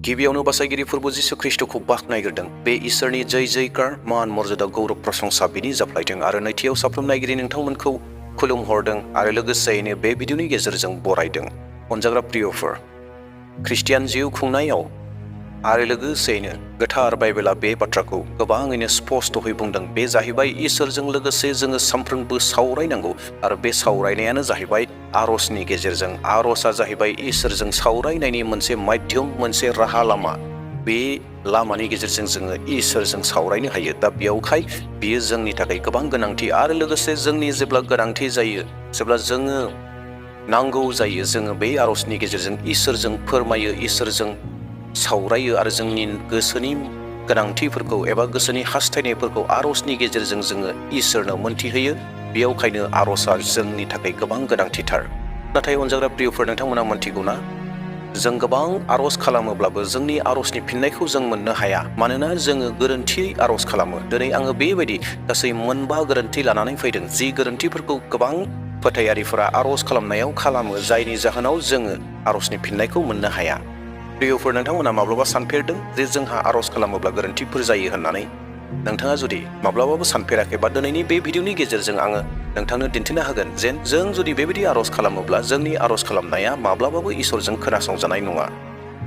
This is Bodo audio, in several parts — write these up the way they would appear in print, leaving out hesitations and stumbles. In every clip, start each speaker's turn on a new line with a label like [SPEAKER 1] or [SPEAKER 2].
[SPEAKER 1] गिबियावनो बासायगिरि फोरबो जिसु ख्रीष्टखौ बाख्नायग्रोदों। बे इसोरनि जय जयकार मान मर्यादा गौरव प्रशंसा बिनि जाफ्लायथों आरो नैथियाव साफ्रोम नायगिरि नोंथांमोनखौ खुलुमहरदों आरो लोगोसेयैनो बे भिडिअनि गेजेरजों बरायदों। अनजाग्रा प्रियफोर, ख्रिस्टियान जिउ खुंनायाव आरो लोगोसेयैनो गोथार बाइबेला बे बाथ्राखौ गोबाङैनो स्पष्टयै बुंदों। बे जाहैबाय इसोरजों लोगोसे जोङो सानफ्रोमबो सावरायनांगौ आरो बे सावरायनायानो जाहैबाय आरजनि गेजेरजों। आरजआ जाहैबाय इसोरजों सावरायनायनि मोनसे माध्यम, मोनसे राहा लामा। बे लामानि गेजेरजों जोङो इसोरजों सावरायनो हायो। दा बेयावहाय बियो जोंनि थाखाय गोबां गोनांथि आरो लोगोसे जोंनि जेब्ला गोनांथि जायो, जेब्ला जोङो नांगौ जायो, जोङो बे आरजनि गेजेरजों इसोरजों फोरमायो, इसोरजों सावरायो आरो जोंनि गोसोनि गोनांथिफोरखौ एबा गोसोनि हास्थायनायफोरखौ आरजनि गेजेरजों जोङो इसोरनो मोनथिहोयो। बेयावखायनो आरजआ जोंनि थाखाय गोबां गोनांथिथार। नाथाय अनजाग्रा प्रियफोर, नोंथांमोना मोनथिगौना, जों गोबां आरज खालामोब्लाबो जोंनि आरजनि फिननायखौ जों मोननो हाया, मानोना जोङो गोरोन्थि आरज खालामो। दिनै आङो बेबायदि गासै 9 गोरोन्थि लानानै फैदों, जि गोरोन्थिफोरखौ गोबां फोथायारिफोरा आरज खालामनायाव खालामो, जायनि जाहोनाव जोङो आरजनि फिननायखौ मोननो हाया। प्रियफोर, नोंथांमोना माब्लाबा सानफेरदों जे जोंहा आरज खालामोब्ला गोरोन्थिफोर जायो होननानै? नोंथाङा जुदि माब्लाबाबो सानफेराखैबा दिनैनि बे भिडिअनि गेजेरजों आङो नोंथांनो दिन्थिनो हागोन जे जों जुदि बेबायदि आरज खालामोब्ला जोंनि आरज खालामनाया माब्लाबाबो इसोरजों खोनासंजानाय नङा।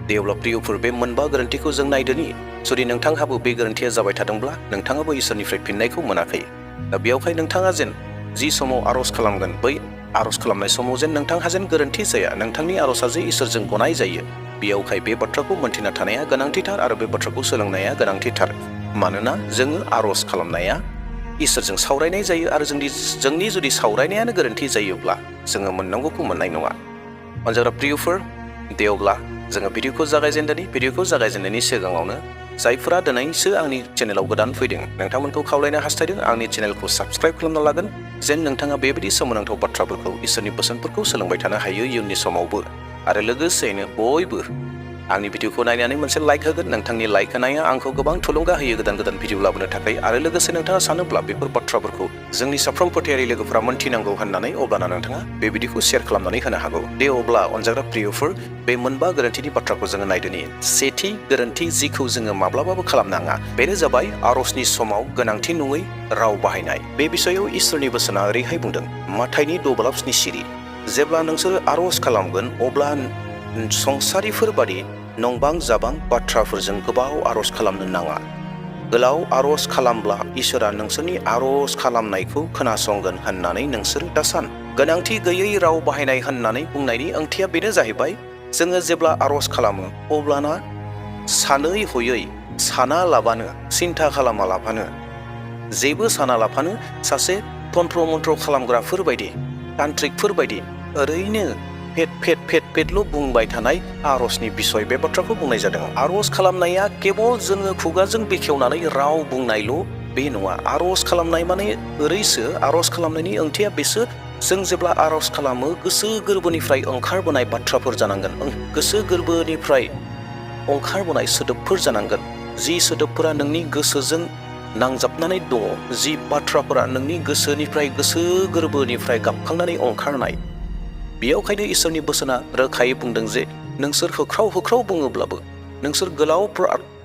[SPEAKER 1] दे अब्ला प्रियफोर, बे 9 गोरोन्थिखौ जों नायदोनि। जुदि नोंथांहाबो बे गोरोन्थिया जाबाय थादोंब्ला नोंथाङाबो इसोरनिफ्राय फिननायखौ मोनाखै। दा बेयावहाय नोंथाङा जेन जि समाव आरज खालामगोन, बै आरज खालामनाय समाव जेन नोंथांहा जेन गोरोन्थि जाया, नोंथांनि आरजआ जे इसोरजों गनाय जायो, बेयावहाय बे बाथ्राखौ मोनथिना थानाया गोनांथिथार आरो बे बाथ्राखौ सोलोंनाया गोनांथिथार। मानोना जोङो आरज खालामनाया इसोरजों सावरायनाय जायो आरो जोंनि जुदि सावरायनायानो गोरोन्थि जायोब्ला जोङो मोननांगौखौ मोननाय नङा। अनजाग्रा प्रियफोर, दे अब्ला जोङो भिडिअखौ जागायजेनदोनि। भिडिअखौ जागायजेननायनि सिगाङावनो जायफोरा दिनैसो आंनि चेनेलाव गोदान फैदों, नोंथांमोनखौ खावलायनो हास्थायदों आंनि चेनेलखौ साबस्क्राइब खालामना लागोन, जेन नोंथाङा बेबायदि सोमोनांथाव बाथ्राफोरखौ, इसोरनि बोसोनफोरखौ सोलोंबाय थानो हायो इयुननि समावबो। आरो लोगोसेयैनो बयबो आंनि भिडिअखौ नायनानै मोनसे लाइक होगोन। नोंथांनि लाइक होनाया आंखौ गोबां थुलुंगा होयो गोदान गोदान भिडिअ लाबोनो थाखाय। आरो लोगोसे नोंथाङा सानोब्ला बेफोर बाथ्राफोरखौ जोंनि साफ्रोम फोथायारि लोगोफोरा मोनथिनांगौ होननानै, अब्लाना नोंथाङा बे भिडिअखौ शेयार खालामनानै होनो हागौ। दे अब्ला अनजाग्रा प्रियफोर, बे 9 गोरोन्थिनि बाथ्राखौ जोङो नायदोनि। सेथि गोरोन्थि जिखौ जोङो माब्लाबाबो खालामनाङा, बेनो जाबाय आरजनि समाव गोनांथि नङै राव बाहायनाय। बे बिसयाव इसोरनि बोसोना ओरैहाय बुंदों, माथाइनि 6:7, जेब्ला नोंसोर आरज खालामगोन अब्ला संसारिफोर बादि नंबां जाबां बाथ्राफोरजों गोबाव आरज खालामनो नाङा। गोलाव आरज खालामब्ला इसोरा नोंसोरनि आरज खालामनायखौ खोनासंगोन होननानै नोंसोर दासान। गोनांथि गैयै राव बाहायनाय होननानै बुंनायनि ओंथिया बेनो जाहैबाय, जोङो जेब्ला आरज खालामो अब्लाना सानै हयै, साना लाबानो, सिन्था खालामा लाबानो, जेबो साना लाफानो सासे तन्त्र मन्त्र खालामग्राफोर बायदि, तान्त्रिकफोर बायदि ओरैनो फेट-फेट-फेट-फेटल' बुंबाय थानाय आरजनि बिसय बे बाथ्राखौ बुंनाय जादों। आरज खालामनाया केवल जोङो खुगाजों बेखेवनानै राव बुंनायल' बे नङा। आरज खालामनाय माने ओरैसो, आरज खालामनायनि ओंथिया बेसो, जों जेब्ला आरज खालामो गोसो गोरबोनिफ्राय ओंखारबोनाय बाथ्राफोर जानांगोन, गोसो गोरबोनिफ्राय ओंखारबोनाय सोदोबफोर जानांगोन, जि सोदोबफोरा नोंनि गोसोजों नांजाबनानै दङ, जि बाथ्राफोरा नोंनि गोसोनिफ्राय, गोसो गोरबोनिफ्राय गाबखांनानै ओंखारनाय। बेयावखायनो इसोरनि बोसोना रोखायै बुंदों जे नोंसोर होख्राव होख्राव बुङोब्लाबो, नोंसोर गोलाव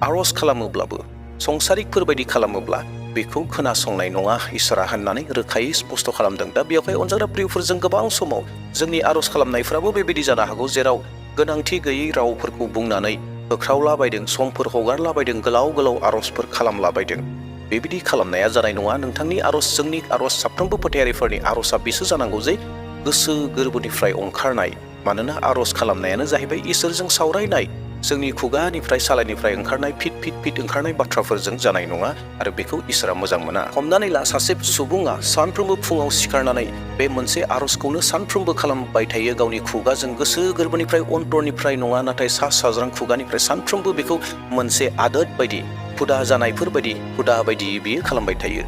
[SPEAKER 1] आरज खालामोब्लाबो, संसारिकफोर बायदि खालामोब्ला बेखौ खोनासंनाय नङा इसोरा होननानै रोखायै स्पष्ट खालामदों। दा बेवहाय अनजाग्रा प्रियफोर, जों गोबां समाव जोंनि आरज खालामनायफ्राबो बेबायदि जानो हागौ, जेराव गोनांथि गैयै रावफोरखौ बुंनानै होख्रावलाबायदों, समफोर हगारलाबायदों, गोलाव गोलाव आरजफोर खालामलाबायदों। बेबायदि खालामनाया जानाय नङा। नोंथांनि आरज, जोंनि आरज, साफ्रोमबो फोथायारिफोरनि आरजआ बेसो जानांगौ जे गोसो गोरबोनिफ्राय ओंखारनाय। मानोना आरज खालामनायानो जाहैबाय इसोरजों सावरायनाय, जोंनि खुगानिफ्राय, सालायनिफ्राय ओंखारनाय फिट फिट फिट ओंखारनाय बाथ्राफोरजों जानाय नङा आरो बेखौ इसोरा मोजां मोना। हमनानै ला, सासे सुबुङा सानफ्रोमबो फुङाव सिखारनानै बे मोनसे आरजखौनो सानफ्रोमबो खालामबाय थायो, गावनि खुगाजों, गोसो गोरबोनिफ्राय, अन्तरनिफ्राय नङा, नाथाय सा साज्रां खुगानिफ्राय सानफ्रोमबो बेखौ मोनसे आदोद बायदि, हुदा जानायफोर बायदि, हुदा बायदि बियो खालामबाय थायो।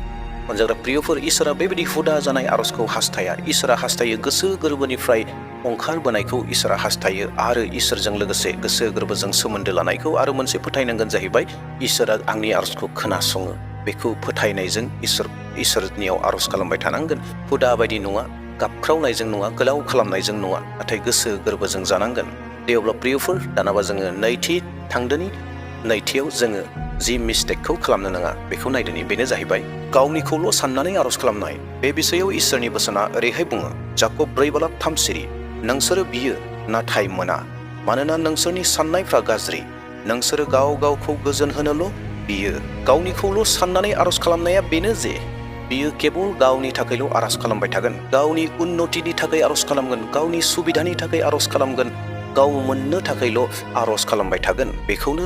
[SPEAKER 1] अनजाग्रा प्रियफोर, इसोरा बेबायदि हुदा जानाय आरजखौ हास्थाया। इसोरा हास्थायो गोसो गोरबोनिफ्राय ओंखारबोनायखौ इसोरा हास्थायो आरो इसोरजों लोगोसे गोसो गोरबोजों सोमोन्दो लानायखौ। आरो मोनसे फोथायनांगोन जाहैबाय, इसोरा आंनि आरजखौ खोनासङो, बेखौ फोथायनायजों इसोरनियाव आरज खालामबाय थानांगोन। हुदा बायदि नङा, गाबख्रावनायजों नङा, गोलाव खालामनायजों नङा, नाथाय गोसो गोरबोजों जानांगोन। दे अब्ला प्रियफोर, दानाबा जोङो नैथि थांदोनि नैथियाव जोङो जि मिस्टेकखौ खालामनो नाङा बेखौ नायदोनि। बेनो जाहैबाय गावनिखौल' साननानै आर'ज खालामनाय। बे बिसयाव इसोरनि बोसोना ओरैहाय बुङो, जाकब 4:3 नोंसोरो बियो नाथाय मोना, मानोना नोंसोरनि साननायफ्रा गाज्रि। नोंसोरो गाव गावखौ गोजोन होनोल' बियो। गावनिखौल' साननानै आर'ज खालामनाया बेनो जे बियो केबल गावनि थाखायल' आर'ज खालामबाय थागोन, गावनि उन्नतिनि थाखाय आर'ज खालामगोन, गावनि सुबिदानि थाखाय आर'ज खालामगोन, गाव मोननो थाखायल' आर'ज खालामबाय थागोन। बेखौनो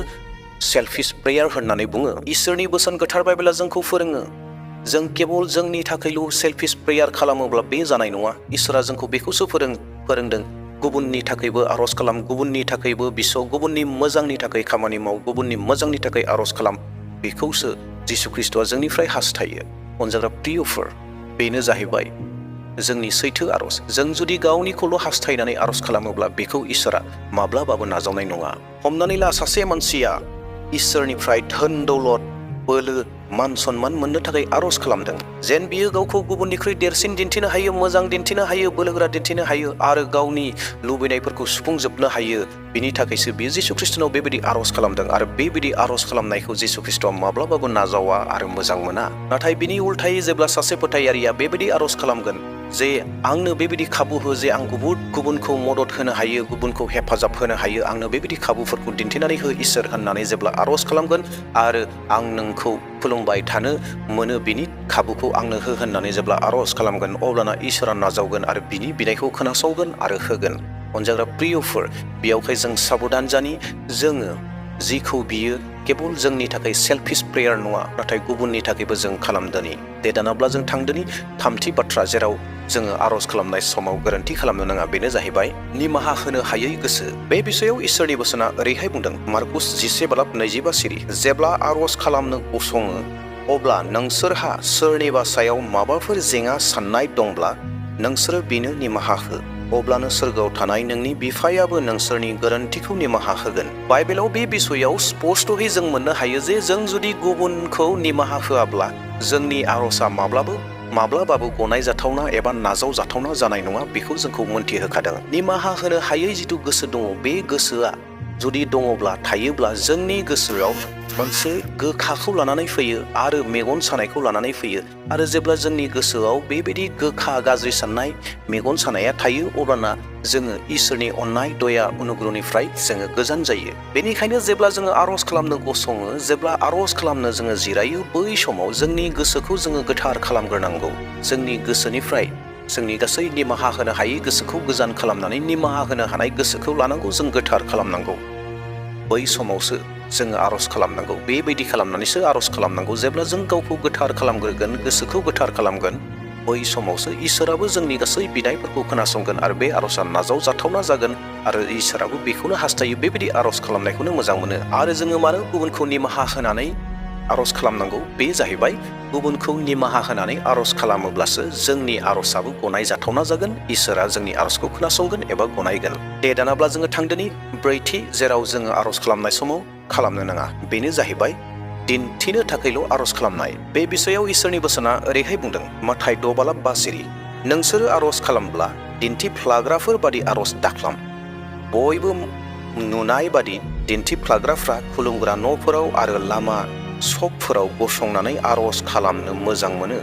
[SPEAKER 1] सेल्फिश प्रेयार होननानै बुङो। इसोरनि बोसोन गोथार बाइबेला जोंखौ फोरोङो, जों केबल जोंनि थाखायल' सेल्फिश प्रेयार खालामोब्ला बे जानाय नङा। इसोरा जोंखौ बेखौसो फोरोंदों, गुबुननि थाखायबो आर'ज खालाम, गुबुननि थाखायबो बिस', गुबुननि मोजांनि थाखाय खामानि माव, गुबुननि मोजांनि थाखाय आर'ज खालाम। बेखौसो जिसु ख्रिस्ट'आ जोंनिफ्राय हास्थायो। अनजाग्रा प्रियफोर, बेनो जाहैबाय जोंनि सैथो आर'ज। जों जुदि गावनिखौल' हास्थायनानै आर'ज खालामोब्ला बेखौ इसोरा माब्लाबाबो नाजावनाय नङा। हमनानै ला, सासे मानसिया इसोरनिफ्राय धोन दौलत, बोलो, मान सन्मान मोननो थाखाय आर'ज खालामदों, जेन बियो गावखौ गुबुननिख्रुइ देरसिन दिन्थिनो हायो, मोजां दिन्थिनो हायो, बोलोगोरा दिन्थिनो हायो आरो गावनि लुबैनायफोरखौ सुफुंजोबनो हायो। बिनि थाखायसो बियो जिसु ख्रिस्ट'नाव बेबायदि आर'ज खालामदों आरो बेबायदि आर'ज खालामनायखौ जिसु ख्रिस्ट'आ माब्लाबाबो नाजावा आरो मोजां मोना। नाथाय बिनि उल्थायै जेब्ला सासे फोथायारिया बेबायदि आर'ज खालामगोन जे आंनो बेबायदि खाबु हो जे आं गुबुनखौ मदद होनो हायो, गुबुनखौ हेफाजाब होनो हायो, आंनो बेबायदि खाबुफोरखौ दिन्थिनानै हो इसोर होननानै जेब्ला आर'ज खालामगोन आरो आं नोंखौ खुलुमबाय थानो मोनो, बिनि खाबुखौ आंनो हो होननानै जेब्ला आर'ज खालामगोन, अब्लाना इसोरा नाजावगोन आरो बिनि बिनायखौ खोनासंगोन आरो होगोन। अनजाग्रा प्रियफोर, बेयावहाय जों साबधान जानि, जोङो जिखौ बियो केबल जोंनि थाखाय सेल्फिश प्रेयार नङा, नाथाय गुबुननि थाखायबो जों खालामदोनि। दे दानाब्ला जों थांदोनि थामथि बाथ्रा जेराव जोङो आर'ज खालामनाय समाव गोरोन्थि खालामनो नाङा, बेनो जाहैबाय निमाहा होनो हायै गोसो। बे बिसयाव इसोरनि बोसोना ओरैहाय बुंदों, मार्कुस 10:25 जेब्ला आर'ज खालामनो गसङो अब्ला नोंसोरहा सोरनिबा सायाव माबाफोर जेंना साननाय दंब्ला नोंसोरो बेनो निमाहा हो, अब्लानो सोरगोआव थानाय नोंनि बिफायाबो नोंसोरनि गोरोन्थिखौ निमाहा होगोन। बाइबेलाव बे बिसयाव स्पष्टयै जों मोननो हायो जे जों जुदि गुबुनखौ निमाहा होआब्ला जोंनि आर'जआ माब्लाबाबो गनायजाथावना एबा नाजावजाथावना जानाय नङा। बेखौ जोंखौ मोनथिहोखादों। निमाहा होनो हायै जिथु गोसो दङ, बे गोसोआ जुदि दङब्ला, थायोब्ला, जोंनि गोसोआव मोनसे गोखाखौ लानानै फैयो आरो मेगन सानायखौ लानानै फैयो। आरो जेब्ला जोंनि गोसोआव बेबायदि गोखा गाज्रि साननाय, मेगन सानाया थायो, अब्लाना जोङो इसोरनि अननाय, दया, अनुग्रहनिफ्राय जोङो गोजान जायो। बेनिखायनो जेब्ला जोङो आर'ज खालामनो गसङो, जेब्ला आर'ज खालामनो जोङो जिरायो, बै समाव जोंनि गोसोखौ जोङो गोथार खालामग्रोनांगौ। जोंनि गोसोनिफ्राय जोंनि गासै निमाहा होनो हायै गोसोखौ गोजान खालामनानै निमाहा होनो हानाय गोसोखौ लानांगौ, जों गोथार खालामनांगौ। बै समावसो जोङो आर'ज खालामनांगौ। बेबायदि खालामनानैसो आर'ज खालामनांगौ। जेब्ला जों गावखौ गोथार खालामग्रोगोन, गोसोखौ गोथार खालामगोन, बै समावसो इसोराबो जोंनि गासै बिनायफोरखौ खोनासंगोन आरो बे आर'जआ नाजावजाथावना जागोन आरो इसोराबो बेखौनो हास्थायो, बेबायदि आर'ज खालामनायखौनो मोजां मोनो। आरो जोङो मानो गुबुनखौ निमाहा होनानै आर'ज खालामनांगौ? बे जाहैबाय गुबुनखौ निमाहा होनानै आर'ज खालामोब्लासो जोंनि आर'जआबो गनायजाथावना जागोन, इसोरा जोंनि आर'जखौ खोनासंगोन एबा गनायगोन। दे दानाब्ला जोङो थांदोनि ब्रैथि जेराव जोङो आर'ज खालामनाय समाव खालामनो नाङा, बेनो जाहैबाय दिन्थिनो थाखायल' आर'ज खालामनाय। बे बिसयाव इसोरनि बोसोना ओरैहाय बुंदों, माथाय 6:62 नोंसोरो आर'ज खालामब्ला दिन्थिफ्लाग्राफोर बादि आर'ज दाख्लाम। बयबो नुनाय बादि दिन्थिफ्लाग्राफ्रा खुलुमग्रा न'फोराव आरो लामा सकफोराव गसंनानै आर'ज खालामनो मोजां मोनो।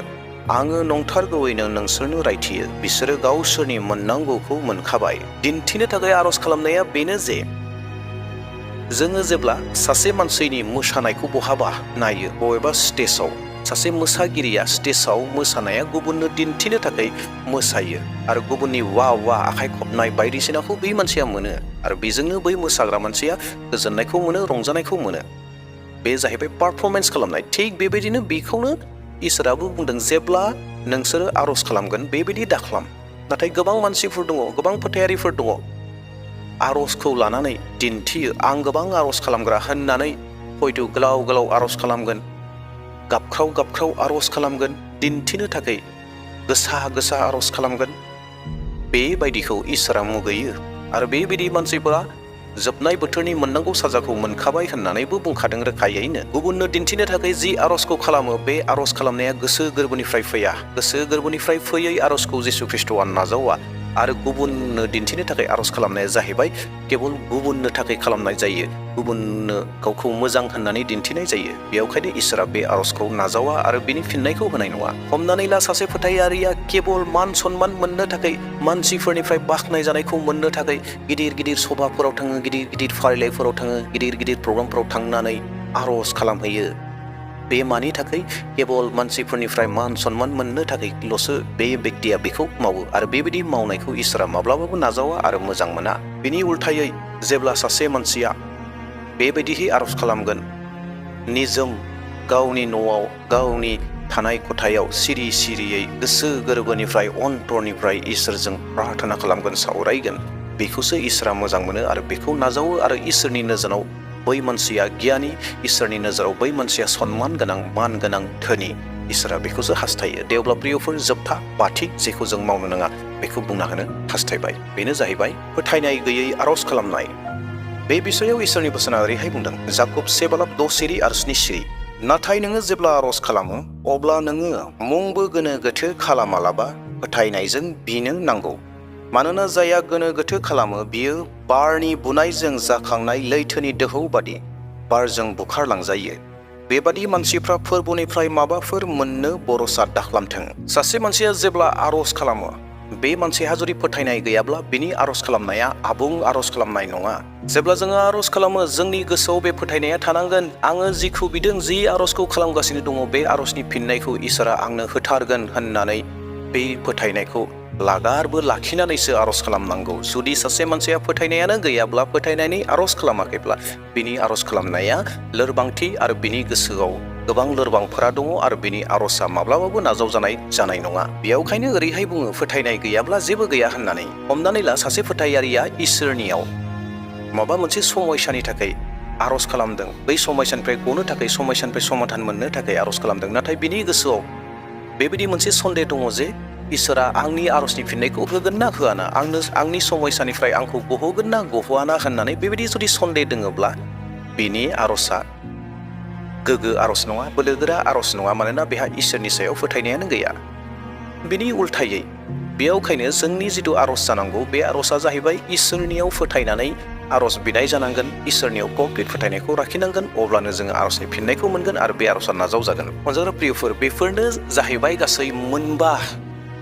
[SPEAKER 1] आङो नंथारगौयैनो नोंसोरनो रायथियो, बिसोरो गावसोरनि मोननांगौखौ मोनखाबाय। दिन्थिनो थाखाय आर'ज खालामनाया बेनो जे जोङो जेब्ला सासे मानसिनि मोसानायखौ बहाबा नायो, बबेबा स्टेजाव सासे मोसागिरिया स्टेजाव मोसानाया गुबुननो दिन्थिनो थाखाय मोसायो आरो गुबुननि वा वा आखाइ खबनाय बायदिसिनाखौ बै मानसिया मोनो आरो बेजोंनो बै मोसाग्रा मानसिया गोजोननायखौ मोनो, रंजानायखौ मोनो। बे जाहैबाय पारफरमेन्स खालामनाय। थिग बेबायदिनो बेखौनो इसोराबो बुंदों, जेब्ला नोंसोरो आर'ज खालामगोन बेबायदि दाखालाम। नाथाय गोबां मानसिफोर दङ, गोबां फोथायारिफोर दङ, आर'जखौ लानानै दिन्थियो, आं गोबां आर'ज खालामग्रा होननानै हयथ' गोलाव गोलाव आर'ज खालामगोन, गाबख्राव गाबख्राव आर'ज खालामगोन, दिन्थिनो थाखाय गोसा गोसा आर'ज खालामगोन। बेबायदिखौ इसोरा मुगैयो आरो बेबायदि मानसिफोरा जोबनाय बोथोरनि मोननांगौ साजाखौ मोनखाबाय होननानैबो बुंखादों रोखायैनो। गुबुननो दिन्थिनो थाखाय जि आर'जखौ खालामो, बे आर'ज खालामनाया गोसो गोरबोनिफ्राय फैया। गोसो गोरबोनिफ्राय फैयै आर'जखौ जिसु ख्रिस्ट'आ नाजावा। आरो गुबुननो दिन्थिनो थाखाय आर'ज खालामनाया जाहैबाय केवल गुबुननो थाखाय खालामनाय जायो, गुबुननो गावखौ मोजां होननानै दिन्थिनाय जायो। बेयावखायनो इसोरा बे आर'जखौ नाजावा आरो बिनि फिननायखौ होनाय नङा। हमनानै ला सासे फोथायारिया केवल मान सन्मान मोननो थाखाय, मानसिफोरनिफ्राय बाख्नाय जानायखौ मोननो थाखाय गिदिर गिदिर सभाफोराव थाङो, गिदिर गिदिर फारिलाइफोराव थाङो, गिदिर गिदिर प्रग्रामफोराव थांनानै आर'ज खालामहैयो। बे मानि थाखाय? केवल मानसिफोरनिफ्राय मान सन्मान मोननो थाखायल'सो बे बेक्तिया बेखौ मावो आरो बेबायदि मावनायखौ इसोरा माब्लाबाबो नाजावा आरो मोजां मोना। बिनि उल्थायै जेब्ला सासे मानसिया बेबायदिहै आर'ज खालामगोन, निजोम गावनि न'आव, गावनि थानाय खथायाव सिरि सिरियै गोसो गोरबोनिफ्राय अन्तरनिफ्राय इसोरजों प्रार्थना खालामगोन, सावरायगोन, बेखौसो इसोरा मोजां मोनो आरो बेखौ नाजावो आरो इसोरनि नोजोराव बै मानसिया गियानि, इसोरनि नोजोराव बै मानसिया सन्मान गोनां, मान गोनां, धोनि। इसोरा बेखौसो हास्थायो। दे अब्ला प्रियफोर, जोबथा बाथि जेखौ जों मावनो नाङा बेखौ बुंना होनो हास्थायबाय। बेनो जाहैबाय फोथायनाय गैयै आर'ज खालामनाय। बे बिसयाव इसोरनि बोसोना ओरैहाय बुंदों, जाकुब 7:6 सिरि आरो 7 सिरि। नाथाय नोङो जेब्ला आर'ज खालामो अब्ला नोङो मुंबो गोनो गोथो खालामालाबा फोथायनायजों बिनो नांगौ। मानोना जायहा गोनो गोथो खालामो बियो बारनि बुनायजों जाखांनाय लैथोनि दोहौ बादि बारजों बुखारलांजायो। बेबादि मानसिफ्रा फोरबोनिफ्राय माबाफोर मोननो बरसा दाखालामथों। सासे मानसिया जेब्ला आर'ज खालामो, बे मानसिहा जुदि फोथायनाय गैयाब्ला बिनि आर'ज खालामनाया आबुं आर'ज खालामनाय नङा। जेब्ला जोङो आर'ज खालामो, जोंनि गोसोआव बे फोथायनाया थानांगोन, आङो जिखौ बिदों, जि आर'जखौ खालामगासिनो दङ, बे आर'जनि फिननायखौ इसोरा आंनो होथारगोन होननानै बे फोथायनायखौ लागारबो लाखिनानैसो आर'ज खालामनांगौ। जुदि सासे मानसिया फोथायनायानो गैयाब्ला, फोथायनायनि आर'ज खालामाखैब्ला, बिनि आर'ज खालामनाया लोरबांथि आरो बिनि गोसोआव गोबां लोरबांफोरा दङ आरो बिनि आर'जआ माब्लाबाबो नाजावजानाय जानाय नङा। बेयावखायनो ओरैहाय बुङो, फोथायनाय गैयाब्ला जेबो गैया होननानै। हमनानै ला सासे फोथायारिया इसोरनियाव माबा मोनसे समयसानि थाखाय आर'ज खालामदों, बै समयसानिफ्राय गनो थाखाय, समयसानिफ्राय समाधान मोननो थाखाय आर'ज खालामदों। नाथाय बिनि गोसोआव बेबायदि मोनसे सन्देह दङ जे इसोरा आंनि आर'जनि फिननायखौ होगोन ना होआना, आंनि समयसानिफ्राय आंखौ गहोगोन ना गहोआना होननानै बेबायदि जुदि सन्देह दङब्ला बिनि आर'जआ गोग्गो आर'ज नङा, बोलोगोरा आर'ज नङा। मानोना बेहा इसोरनि सायाव फोथायनायानो गैया। बिनि उल्थायै बेयावखायनो जोंनि जिथु आर'ज जानांगौ, बे आर'जआ जाहैबाय इसोरनियाव फोथायनानै आर'ज बिनाय जानांगोन, इसोरनियाव कमप्लिट फोथायनायखौ लाखिनांगोन, अब्लानो जोङो आर'जनि फिननायखौ मोनगोन आरो बे आर'जआ नाजावजागोन। अनजाग्रा प्रियफोर, बेफोरनो जाहैबाय गासै मोनबा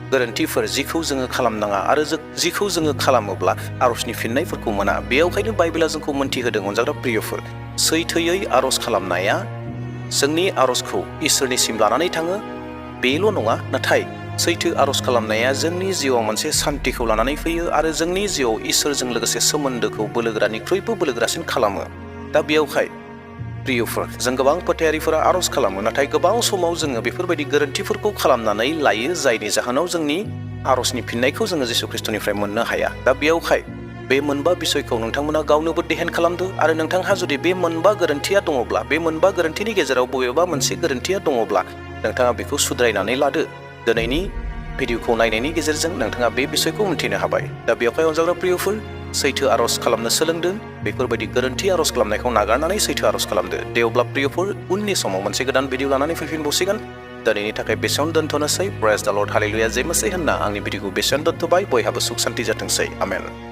[SPEAKER 1] गोरोन्थिफोर जिखौ जोङो खालामनाङा आरो जिखौ जोङो खालामोब्ला आर'जनि फिननायफोरखौ मोना। बेयावखायनो बाइबेला जोंखौ मोन्थिहोदों, अनजाग्रा प्रियफोर, सैथोयै आर'ज खालामनाया जोंनि आर'जखौ इसोरनिसिम लानानै थाङो। बेल' नङा, नाथाय सैथो आर'ज खालामनाया जोंनि जिउआव मोनसे सान्थिखौ लानानै फैयो आरो जोंनि जिउआव इसोरजों लोगोसे सोमोन्दोखौ बोलोगोरानिख्रुइबो बोलोगोरासिन खालामो। दा बेयावहाय प्रियफोर, जों गोबां फोथायारिफोरा आर'ज खालामो, नाथाय गोबां समाव जोङो बेफोरबायदि गोरोन्थिफोरखौ खालामनानै लायो, जायनि जाहोनाव जोंनि आर'जनि फिननायखौ जोङो जिसु ख्रिस्ट'निफ्राय मोननो हाया। दा बेयावहाय बे मोनबा बिसयखौ नोंथांमोना गावनोबो ध्यान खालामदो आरो नोंथांहा जुदि बे मोनबा गोरोन्थिया दङब्ला, बे मोनबा गोरोन्थिनि गेजेराव बबेबा मोनसे गोरोन्थिया दङब्ला नोंथाङा बेखौ सुद्रायनानै लादो। दिनैनि भिडिअखौ नायनायनि गेजेरजों नोंथाङा बे बिसयखौ मिन्थिनो हाबाय। दा बेवहाय अनजाग्रा प्रियफोर, सैथो आर'ज खालामनो सोलोंदो, बेफोरबायदि गोरोन्थि आर'ज खालामनायखौ नागारनानै सैथो आर'ज खालामदो। दे अब्ला प्रियफोर, उननि समाव मोनसे गोदान भिडिअ लानानै फैफिनबावसिगोन। दिनैनि थाखाय बेसेयावनो दोनथ'नोसै। प्रेज द लर्ड, हालेलुया, जेमोसै होनना आंनि भिडिअखौ बेसेयावनो दोनथ'बाय। बयहाबो सुख सान्ति जाथोंसै। आमेन।